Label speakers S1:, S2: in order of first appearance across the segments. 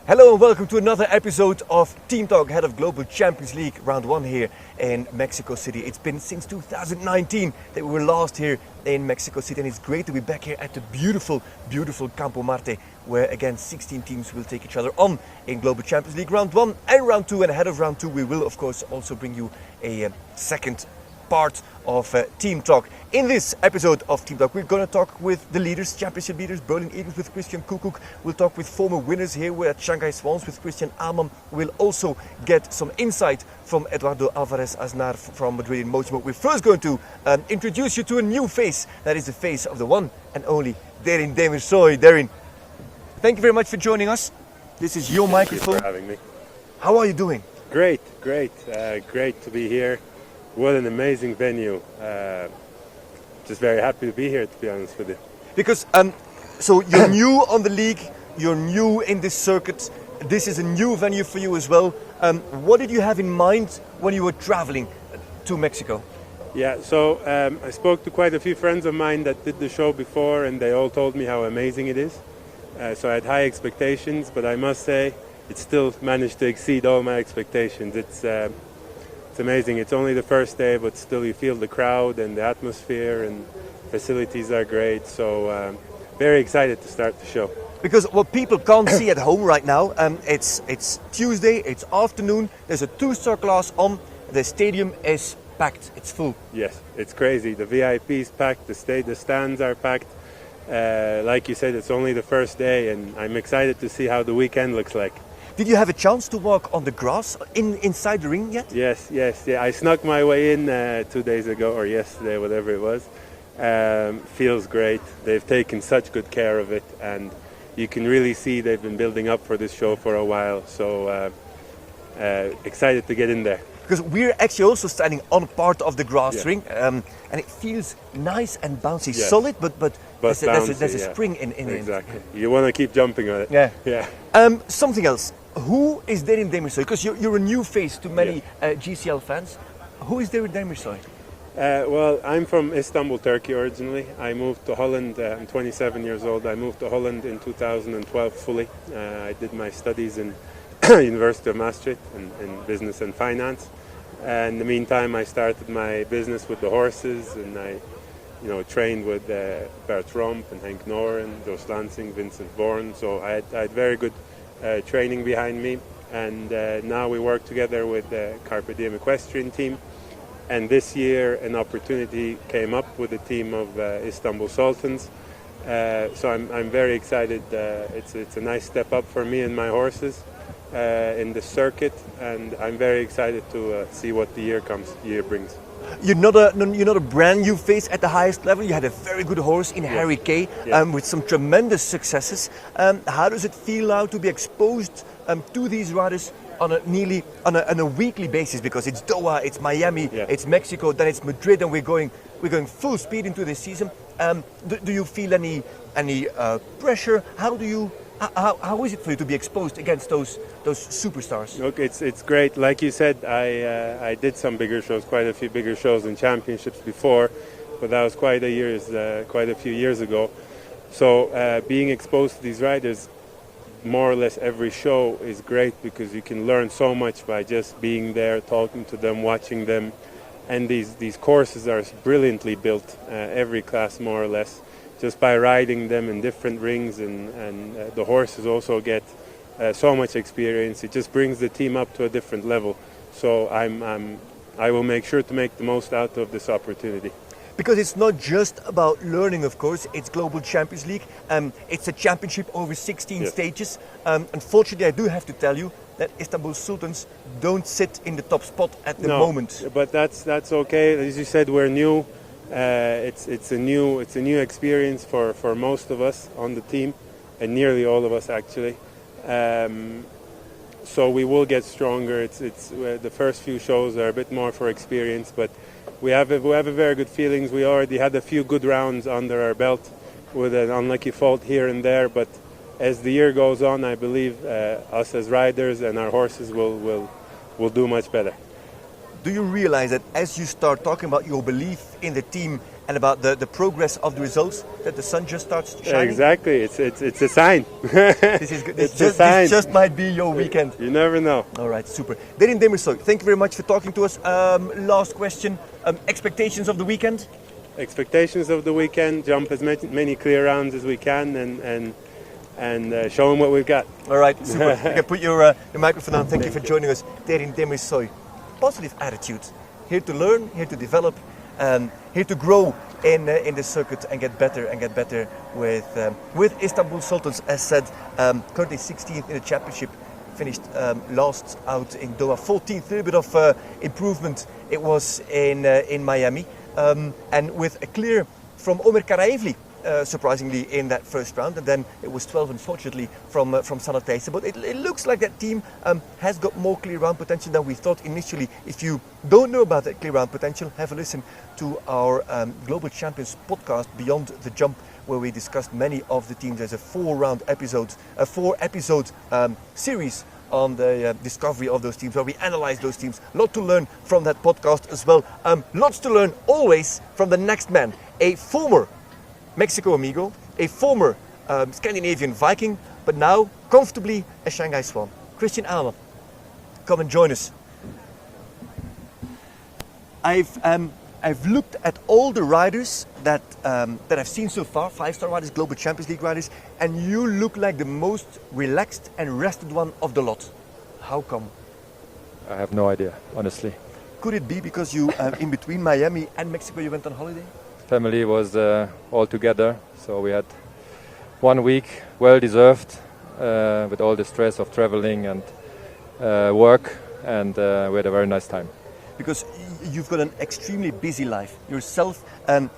S1: Hello and welcome to another episode of Team Talk, head of Global Champions League Round 1 here in Mexico City. It's been since 2019 that we were last here in Mexico City, and it's great to be back here at the beautiful, beautiful Campo Marte, where again 16 teams will take each other on in Global Champions League Round 1 and Round 2. And ahead of Round 2 we will of course also bring you a second part of Team Talk. In this episode of Team Talk, we're going to talk with the leaders, championship leaders, Berlin Eagles with Christian Kukuk. We'll talk with former winners here. We're at Shanghai Swans with Christian Amann. We'll also get some insight from Eduardo Alvarez Aznar from Madrid in Motion. But we're first going to introduce you to a new face. That is the face of the one and only Darin Demirsoy. Darin, thank you very much for joining us. This is your microphone.
S2: Thank you for having me.
S1: How are you doing?
S2: Great to be here. What an amazing venue. Just very happy to be here, to be honest with you.
S1: Because so you're new on the league, you're new in this circuit. This is a new venue for you as well. What did you have in mind when you were traveling to Mexico?
S2: Yeah, so I spoke to quite a few friends of mine that did the show before, and they all told me how amazing it is. So I had high expectations, but I must say it still managed to exceed all my expectations. It's amazing. It's only the first day, but still you feel the crowd and the atmosphere, and facilities are great. So very excited to start the show.
S1: Because what people can't see at home right now, it's Tuesday, it's afternoon, there's a 2-star class on, the stadium is packed, it's full.
S2: Yes, it's crazy. The VIP's packed, the stands are packed. Like you said, it's only the first day, and I'm excited to see how the weekend looks like.
S1: Did you have a chance to walk on the grass inside the ring yet?
S2: Yes. I snuck my way in 2 days ago, or yesterday, whatever it was. Feels great. They've taken such good care of it, and you can really see they've been building up for this show for a while. So excited to get in there.
S1: Because we're actually also standing on part of the grass ring, and it feels nice and bouncy, solid, but there's a spring in it.
S2: Exactly. You want to keep jumping on it.
S1: Yeah. Something else. Who is Darin Demirsoy? Because you're a new face to many GCL fans. Who is Darin Demirsoy?
S2: Well, I'm from Istanbul, Turkey originally. I moved to Holland. I'm 27 years old. I moved to Holland in 2012 fully. I did my studies in University of Maastricht in business and finance. And in the meantime, I started my business with the horses, and I, trained with Bert Romp and Henk Noren, Jos Lansing, Vincent Bourne. So I had very good training behind me. And now we work together with the Carpe Diem Equestrian team. And this year, an opportunity came up with the team of Istanbul Sultans. So I'm very excited. It's a nice step up for me and my horses in the circuit, and I'm very excited to see what the year brings.
S1: You're not a brand new face at the highest level. You had a very good horse in Harry Kay with some tremendous successes. How does it feel now to be exposed to these riders on a weekly basis? Because it's Doha, it's Miami, it's Mexico, then it's Madrid, and we're going full speed into this season. Do you feel any pressure? How is it for you to be exposed against those superstars?
S2: Look, it's great. Like you said, I did some bigger shows, quite a few bigger shows and championships before, but that was quite a few years ago. So being exposed to these riders, more or less every show, is great because you can learn so much by just being there, talking to them, watching them. And these courses are brilliantly built, every class more or less, just by riding them in different rings, and the horses also get so much experience. It just brings the team up to a different level. So I will make sure to make the most out of this opportunity.
S1: Because it's not just about learning, of course. It's Global Champions League. It's a championship over 16 stages. Unfortunately, I do have to tell you that Istanbul Sultans don't sit in the top spot at the moment.
S2: But that's okay. As you said, we're new. It's a new experience for most of us on the team, and nearly all of us actually. So we will get stronger. It's the first few shows are a bit more for experience, but we have a very good feelings. We already had a few good rounds under our belt with an unlucky fault here and there, but as the year goes on, I believe us as riders and our horses will do much better.
S1: Do you realize that as you start talking about your belief in the team and about the progress of the results, that the sun just starts shining.
S2: Exactly, it's a sign.
S1: This is good. This just might be your weekend.
S2: You never know.
S1: All right, super. Darien Demersoy, thank you very much for talking to us. Last question, expectations of the weekend?
S2: Expectations of the weekend: jump as many clear rounds as we can, and show them what we've got.
S1: All right, super. You can put your microphone on. Thank you for joining us. Darien Demersoy. Positive attitude. Here to learn, here to develop, here to grow in the circuit and get better with Istanbul Sultans. As said, currently 16th in the championship, finished last out in Doha. 14th, a little bit of improvement. It was in Miami, and with a clear from Omer Karaevli. Surprisingly in that first round, and then it was 12 unfortunately from Sanat Thijssen. But it looks like that team has got more clear round potential than we thought initially. If you don't know about that clear round potential, have a listen to our Global Champions podcast Beyond the Jump, where we discussed many of the teams. There's a 4 episode series on the discovery of those teams, where we analyze those teams. A lot to learn from that podcast as well. Lots to learn always from the next man, a former Mexico amigo, a former Scandinavian Viking, but now comfortably a Shanghai Swan. Christian Ahlmann, come and join us. I've looked at all the riders that I've seen so far, 5-star riders, Global Champions League riders, and you look like the most relaxed and rested one of the lot. How come?
S3: I have no idea, honestly.
S1: Could it be because you, in between Miami and Mexico, you went on holiday?
S3: Family was all together, so we had 1 week, well deserved, with all the stress of traveling and work, and we had a very nice time.
S1: Because you've got an extremely busy life yourself,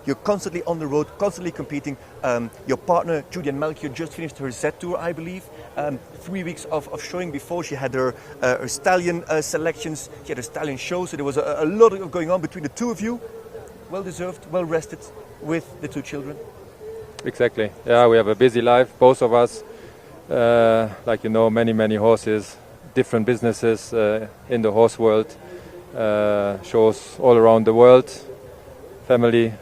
S1: you're constantly on the road, constantly competing. Your partner Julian Melchior just finished her Z Tour, I believe. 3 weeks of showing before. She had her stallion selections, she had her stallion show, so there was a lot going on between the two of you. Well deserved, well rested with the 2 children.
S3: Exactly. Yeah, we have a busy life, both of us. Like you know, many horses, different businesses in the horse world, shows all around the world, family,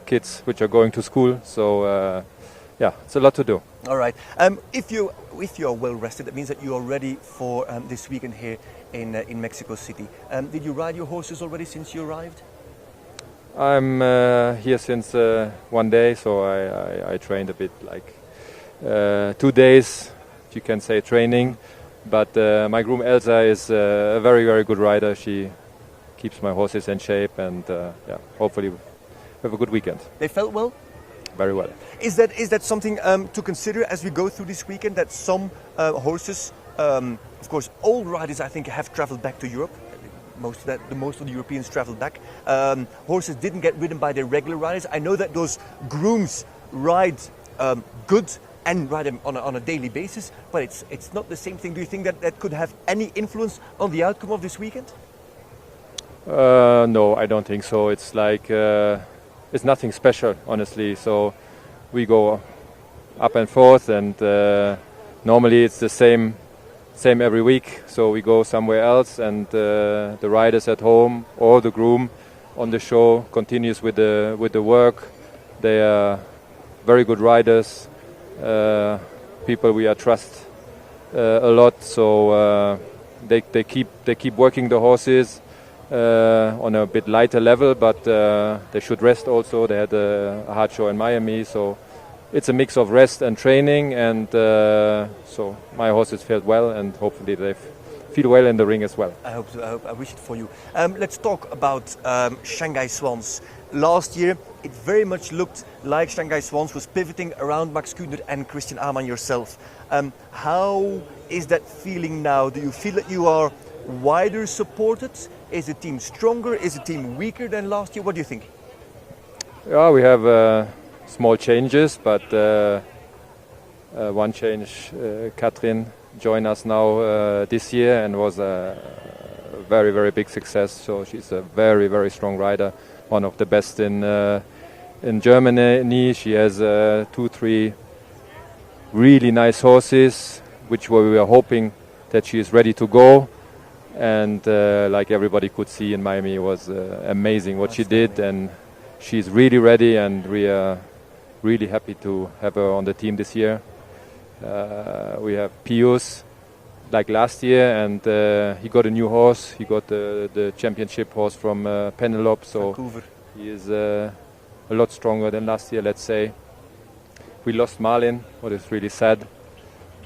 S3: kids which are going to school. So yeah, it's a lot to do.
S1: All right. If you are well rested, that means that you are ready for this weekend here in Mexico City. Did you ride your horses already since you arrived?
S3: I'm here since 1 day, so I trained a bit, like 2 days, if you can say, training. But my groom Elsa is a very good rider. She keeps my horses in shape, and yeah, hopefully we have a good weekend.
S1: They felt well?
S3: Very well.
S1: Is that something to consider as we go through this weekend, that some horses, of course all riders I think have traveled back to Europe. Most of the Europeans traveled back. Horses didn't get ridden by their regular riders. I know that those grooms ride good and ride them on a daily basis, but it's not the same thing. Do you think that could have any influence on the outcome of this weekend?
S3: No, I don't think so. It's like it's nothing special, honestly. So we go up and forth, and normally it's the same every week. So we go somewhere else, and the riders at home or the groom on the show continues with the work. They are very good riders, people we trust a lot. So they keep working the horses on a bit lighter level, but they should rest also. They had a hard show in Miami, so it's a mix of rest and training, and so my horses felt well, and hopefully they feel well in the ring as well.
S1: I hope so. I wish it for you. Let's talk about Shanghai Swans. Last year, it very much looked like Shanghai Swans was pivoting around Max Kühner and Christian Ahlmann yourself. How is that feeling now? Do you feel that you are wider supported? Is the team stronger? Is the team weaker than last year? What do you think?
S3: Yeah, we have small changes, but one change, Katrin joined us now this year and was a very big success. So she's a very strong rider, one of the best in Germany. She has 2-3 really nice horses, which we were hoping that she is ready to go. And like everybody could see in Miami, it was amazing what she did, and she's really ready, and we are really happy to have her on the team this year. We have Pius, like last year, and he got a new horse. He got the championship horse from Penelope, so
S1: Vancouver.
S3: he is a lot stronger than last year, let's say. We lost Marlin, what is really sad.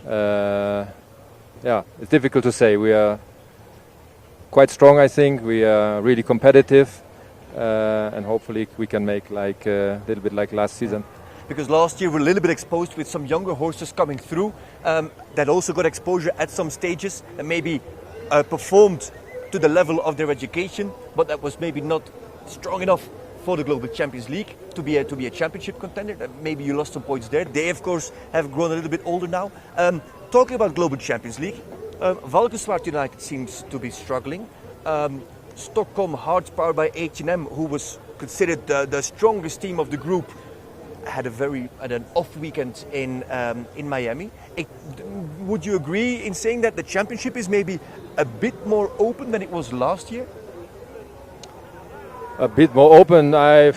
S3: Yeah, it's difficult to say. We are quite strong, I think. We are really competitive, and hopefully we can make like a little bit like last season.
S1: Because last year we were a little bit exposed with some younger horses coming through that also got exposure at some stages and maybe performed to the level of their education, but that was maybe not strong enough for the Global Champions League to be a championship contender. Maybe you lost some points there. They, of course, have grown a little bit older now. Talking about Global Champions League, Valkenswaard United seems to be struggling. Stockholm Hearts, powered by H&M, who was considered the strongest team of the group, had an off weekend in Miami. Would you agree in saying that the championship is maybe a bit more open than it was last year?
S3: A bit more open, I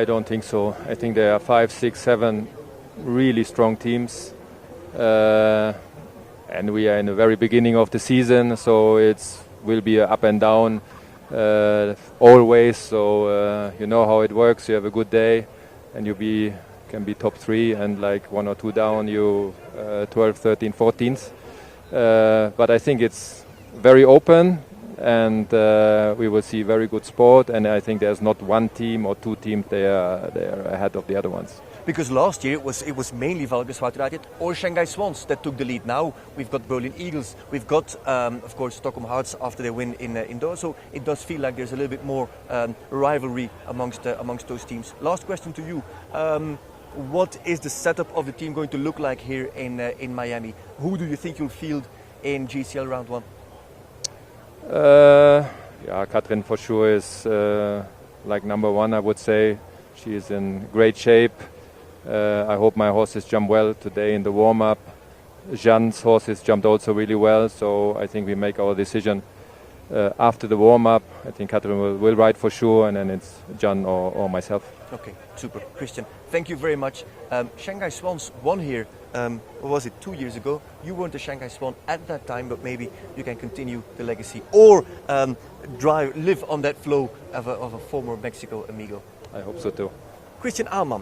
S3: don't think so. I think there are 5, 6, 7 really strong teams, and we are in the very beginning of the season, so it will be up and down always. So you know how it works. You have a good day, and you can be top 3, and like 1 or 2 down, you 12, 13, 14th. But I think it's very open, and we will see very good sport. And I think there's not one team or 2 teams they are ahead of the other ones.
S1: Because last year it was mainly Valkenswaard United or Shanghai Swans that took the lead. Now we've got Berlin Eagles, we've got of course Stockholm Hearts after they win in Doha. So it does feel like there's a little bit more rivalry amongst those teams. Last question to you: what is the setup of the team going to look like here in Miami? Who do you think you'll field in GCL round 1?
S3: Yeah, Katrin for sure is like number 1, I would say. She is in great shape. I hope my horses jump well today in the warm-up. Jean's horses jumped also really well, so I think we make our decision after the warm-up. I think Katrin will ride for sure, and then it's Jean or myself.
S1: Okay, super. Christian, thank you very much. Shanghai Swans won here, what was it, 2 years ago? You weren't a Shanghai Swan at that time, but maybe you can continue the legacy or live on that flow of a former Mexico amigo.
S3: I hope so too.
S1: Christian Ahlmann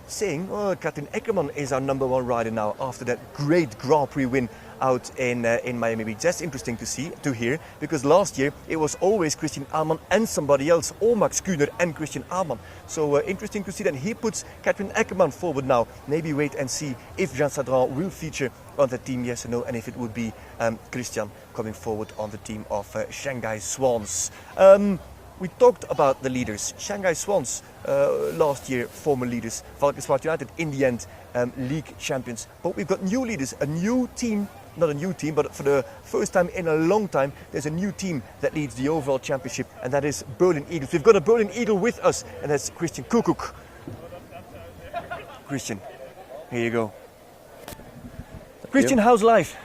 S1: saying, Katrin Eckermann is our number 1 rider now after that great Grand Prix win out in Miami Beach. That's interesting to hear, because last year it was always Christian Ahlmann and somebody else, or Max Kühner and Christian Ahlmann. So interesting to see that he puts Katrin Eckermann forward now. Maybe wait and see if Jean Sadran will feature on the team, yes or no, and if it would be Christian coming forward on the team of Shanghai Swans. We talked about the leaders. Shanghai Swans last year, former leaders. Valkenswaard United in the end, league champions. But we've got new leaders, a new team, not a new team, but for the first time in a long time, there's a new team that leads the overall championship, and that is Berlin Eagles. We've got a Berlin Eagle with us, and that's Christian Kukuk. Christian, here you go. Christian, how's life?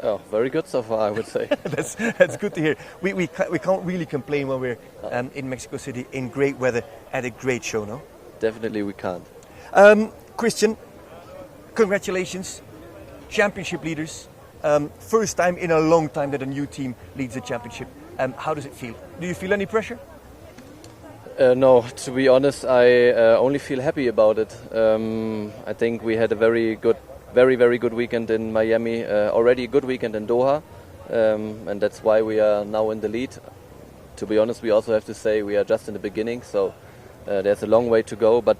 S4: Oh, very good so far, I would say.
S1: That's good to hear. We can't really complain when we're in Mexico City in great weather at a great show, no?
S4: Definitely we can't.
S1: Christian, congratulations. Championship leaders. First time in a long time that a new team leads the championship. How does it feel? Do you feel any pressure?
S4: No, to be honest, I only feel happy about it. I think we had a very good weekend in Miami, already a good weekend in Doha, and that's why we are now in the lead. To be honest, we also have to say we are just in the beginning, so there's a long way to go, but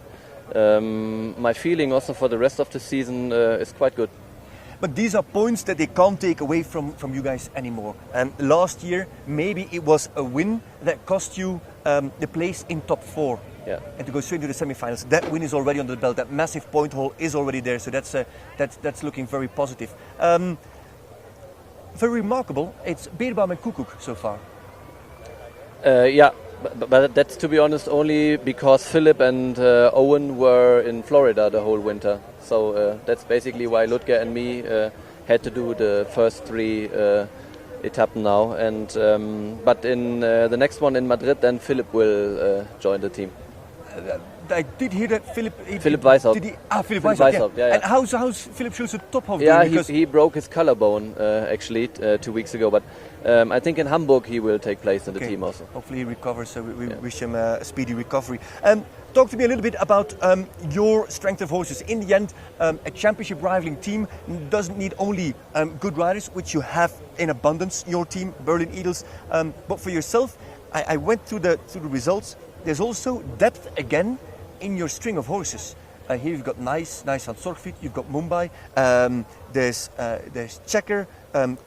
S4: my feeling also for the rest of the season is quite good.
S1: But these are points that they can't take away from you guys anymore. Last year, maybe it was a win that cost you the place in top 4.
S4: Yeah.
S1: And to go straight into the semi-finals. That win is already under the belt. That massive point haul is already there. So that's looking very positive. Very remarkable. It's Beerbaum and Kukuk so far.
S4: Yeah, but that's, to be honest, only because Philip and Owen were in Florida the whole winter. So that's basically why Ludger and me had to do the first 3 etappen now. And but in the next one in Madrid, then Philip will join the team.
S1: I did hear that Philip
S4: Weishaupt.
S1: Philip
S4: Philip
S1: Weishaupt.
S4: Weishaupt, yeah.
S1: And how's Philip Schulze Tophoff
S4: Yeah,
S1: doing?
S4: he broke his collarbone actually 2 weeks ago, but I think in Hamburg he will take place in the team also.
S1: Hopefully he recovers, so we wish him a speedy recovery. Talk to me a little bit about your strength of horses. In the end, a championship rivaling team doesn't need only good riders, which you have in abundance, your team, Berlin Eagles, but for yourself, I went through the results. There's also depth again in your string of horses. Here you've got Nice van Zorgvliet, you've got Mumbai, there's Checker,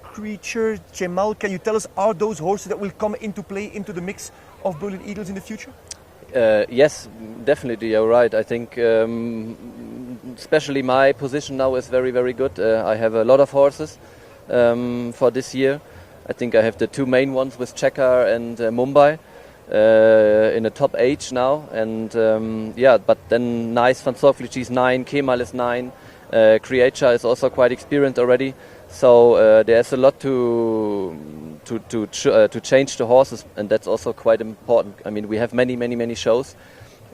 S1: Creature, Cemal. Can you tell us, are those horses that will come into play into the mix of Berlin Eagles in the future?
S4: Yes, definitely, you're right. I think especially my position now is very, very good. I have a lot of horses for this year. I think I have the two main ones with Checker and Mumbai in the top age now. And but then Nice van Zorgvliet is 9, Kemal is 9, Creature is also quite experienced already. So there's a lot to change the horses, and that's also quite important. I mean, we have many shows,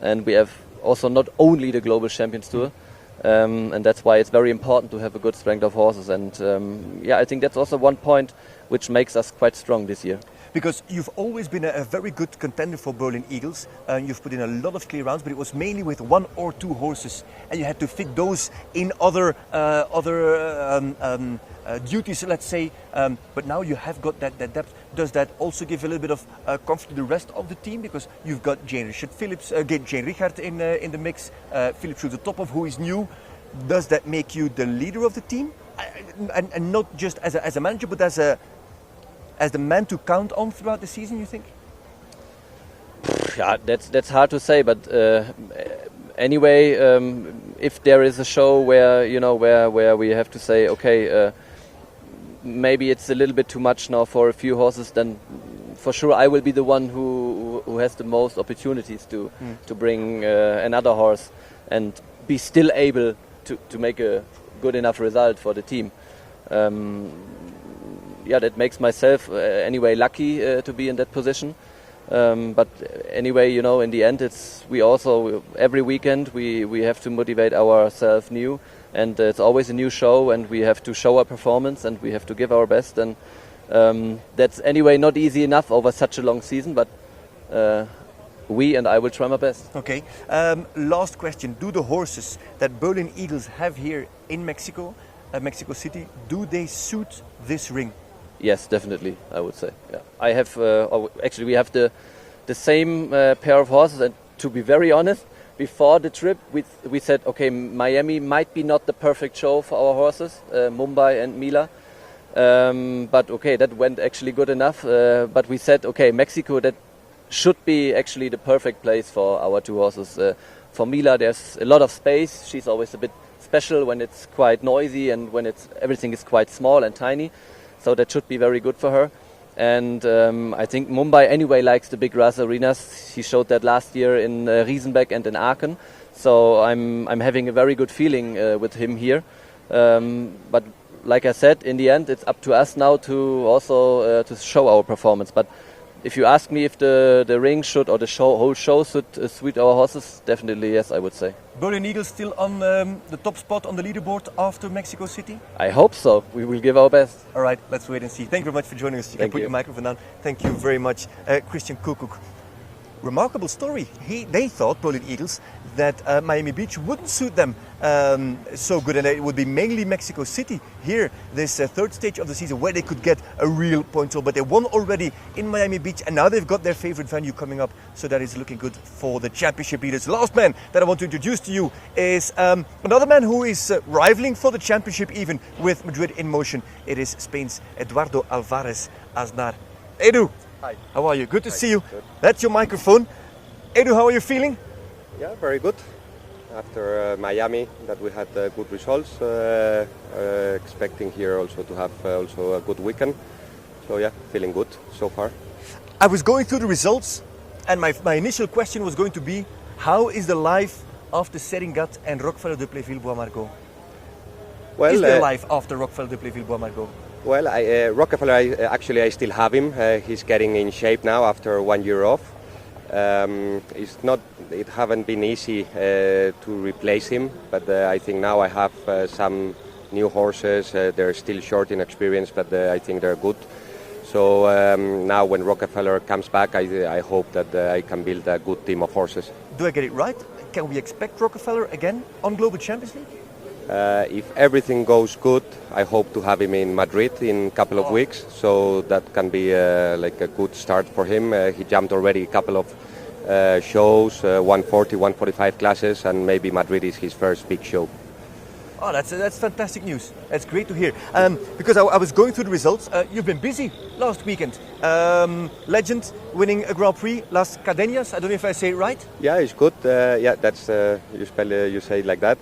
S4: and we have also not only the Global Champions Tour, and that's why it's very important to have a good strength of horses. And I think that's also one point which makes us quite strong this year.
S1: Because you've always been a very good contender for Berlin Eagles. You've put in a lot of clear rounds, but it was mainly with 1 or 2 horses, and you had to fit those in other duties, let's say. But now you have got that depth. Does that also give a little bit of comfort to the rest of the team? Because you've got Jane Richard in the mix, Philip Schulze Tophoff, who is new. Does that make you the leader of the team, and not just as a manager, but as the man to count on throughout the season, you think?
S4: Yeah, that's hard to say, but anyway, if there is a show where where we have to say, okay, maybe it's a little bit too much now for a few horses, then for sure I will be the one who has the most opportunities to bring another horse and be still able to make a good enough result for the team. That makes myself anyway lucky to be in that position. But anyway, in the end, we also every weekend we have to motivate ourselves new, and it's always a new show, and we have to show our performance, and we have to give our best, and that's anyway not easy enough over such a long season. But I will try my best.
S1: Okay. Last question: do the horses that Berlin Eagles have here in Mexico, Mexico City, do they suit this ring?
S4: Yes, definitely, I would say. Yeah. I have actually we have the same pair of horses, and to be very honest, before the trip we said, okay, Miami might be not the perfect show for our horses, Mumbai and Mila, but okay, that went actually good enough. But we said, okay, Mexico, that should be actually the perfect place for our two horses. For Mila, there's a lot of space. She's always a bit special when it's quite noisy and when everything is quite small and tiny. So that should be very good for her. And I think Mumbai anyway likes the big grass arenas. He showed that last year in Riesenbeck and in Aachen. So I'm having a very good feeling with him here. But like I said, in the end, it's up to us now to also to show our performance. But if you ask me if the ring should, or the whole show should suit our horses, definitely yes, I would say.
S1: Berlin Eagles still on the top spot on the leaderboard after Mexico City?
S4: I hope so. We will give our best.
S1: All right, let's wait and see. Thank you very much for joining us. You can put your microphone down. Thank you very much, Christian Kukuk. Remarkable story. They thought, Berlin Eagles, that Miami Beach wouldn't suit them so good, and it would be mainly Mexico City here, this third stage of the season, where they could get a real point haul. But they won already in Miami Beach, and now they've got their favorite venue coming up, so that is looking good for the championship leaders. Last man that I want to introduce to you is another man who is rivaling for the championship even with Madrid in motion. It is Spain's Eduardo Alvarez Aznar. Edu,
S5: hi.
S1: How are you? Good to see you.
S5: Good.
S1: That's your microphone. Edu, how are you feeling?
S5: Yeah, very good. After Miami, that we had good results. Expecting here also to have also a good weekend. So yeah, feeling good so far.
S1: I was going through the results, and my initial question was going to be, how is the life after Seringat and Rockefeller de Plaisville-Bois-Margaux?
S5: Well,
S1: is there life after Rockefeller de Plaisville-Bois-Margaux?
S5: Well, Rockefeller, I still have him. He's getting in shape now after 1 year off. It haven't been easy to replace him, but I think now I have some new horses. They're still short in experience, but I think they're good. So now when Rockefeller comes back, I hope that I can build a good team of horses.
S1: Do I get it right? Can we expect Rockefeller again on Global Champions League?
S5: If everything goes good, I hope to have him in Madrid in a couple of weeks. So that can be like a good start for him. He jumped already a couple of shows, 140, 145 classes, and maybe Madrid is his first big show.
S1: Oh, that's fantastic news. That's great to hear. Because I was going through the results. You've been busy last weekend. Legend winning a Grand Prix, Las Cadenas. I don't know if I say it right.
S5: Yeah, it's good. Yeah, that's you say it like that.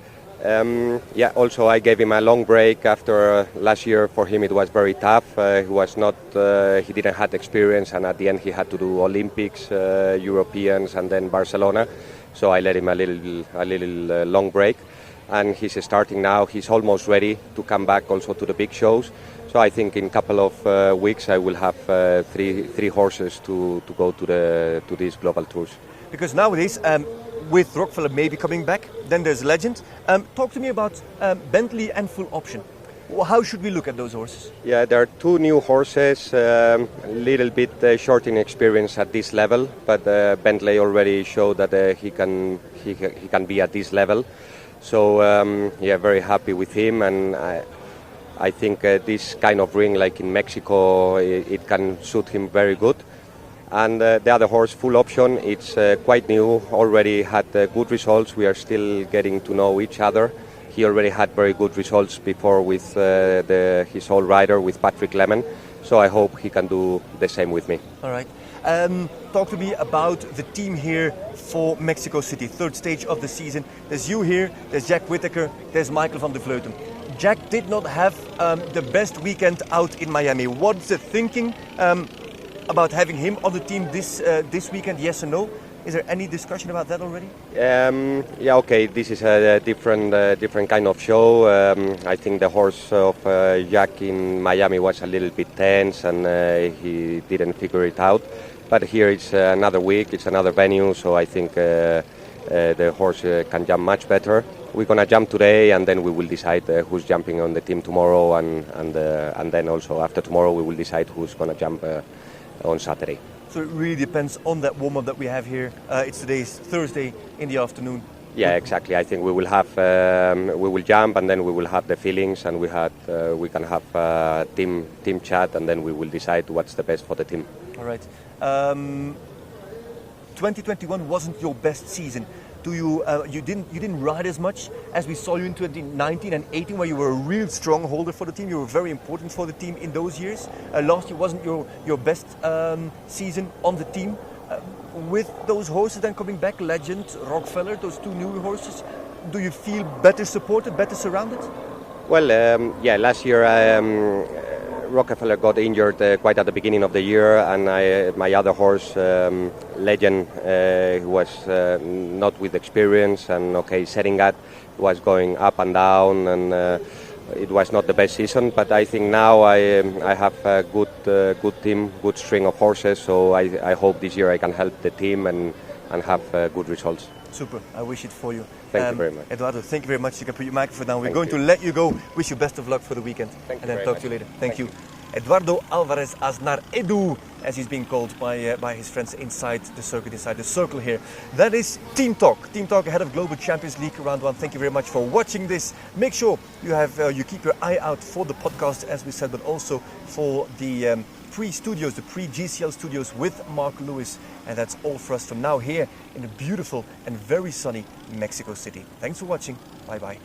S5: Yeah. Also, I gave him a long break after last year. For him, it was very tough. He didn't have experience, and at the end, he had to do Olympics, Europeans, and then Barcelona. So I let him a little long break. And he's starting now. He's almost ready to come back also to the big shows. So I think in a couple of weeks I will have three horses to go to these global tours.
S1: Because nowadays, with Rockefeller maybe coming back, then there's Legend. Talk to me about Bentley and Full Option. How should we look at those horses?
S5: Yeah, there are two new horses, a little bit short in experience at this level, but Bentley already showed that he can be at this level. So yeah, very happy with him, and I think this kind of ring, like in Mexico, it can suit him very good. And the other horse, Full Option, it's quite new, already had good results. We are still getting to know each other. He already had very good results before with his old rider, with Patrick Lemon. So I hope he can do the same with me.
S1: All right. Talk to me about the team here for Mexico City, third stage of the season. There's you here, there's Jack Whittaker, there's Michael van der Vleuten. Jack did not have the best weekend out in Miami. What's the thinking about having him on the team this weekend, yes or no? Is there any discussion about that already?
S5: Yeah, okay, this is a different kind of show. I think the horse of Jack in Miami was a little bit tense and he didn't figure it out. But here it's another week, it's another venue, so I think the horse can jump much better. We're going to jump today and then we will decide who's jumping on the team tomorrow and then also after tomorrow we will decide who's going to jump on Saturday.
S1: So it really depends on that warm-up that we have here. It's today's Thursday in the afternoon.
S5: Yeah, exactly. I think we will have we will jump and then we will have the feelings and we can have a team chat and then we will decide what's the best for the team.
S1: All right. 2021 wasn't your best season. You didn't ride as much as we saw you in 2019 and 18, where you were a real strong holder for the team. You were very important for the team in those years. Last year wasn't your best season on the team. With those horses then coming back, Legend, Rockefeller, those two new horses, do you feel better supported, better surrounded?
S5: Well, yeah, last year Rockefeller got injured quite at the beginning of the year, and my other horse, Legend, who was not with experience and setting up, was going up and down, and it was not the best season. But I think now I have a good team, good string of horses. So I hope this year I can help the team and have good results.
S1: Super. I wish it for you.
S5: Thank you very much.
S1: Eduardo, thank you very much. You can put your microphone down. We're going to let you go. Wish you best of luck for the weekend.
S5: Thank you
S1: and then talk to you later. Thank you. Eduardo Alvarez Aznar, Edu, as he's being called by his friends inside the circle here. That is Team Talk. Team Talk ahead of Global Champions League Round 1. Thank you very much for watching this. Make sure you keep your eye out for the podcast, as we said, but also for the pre-studios, the pre-GCL studios with Mark Lewis. And that's all for us from now here in the beautiful and very sunny Mexico City. Thanks for watching. Bye-bye.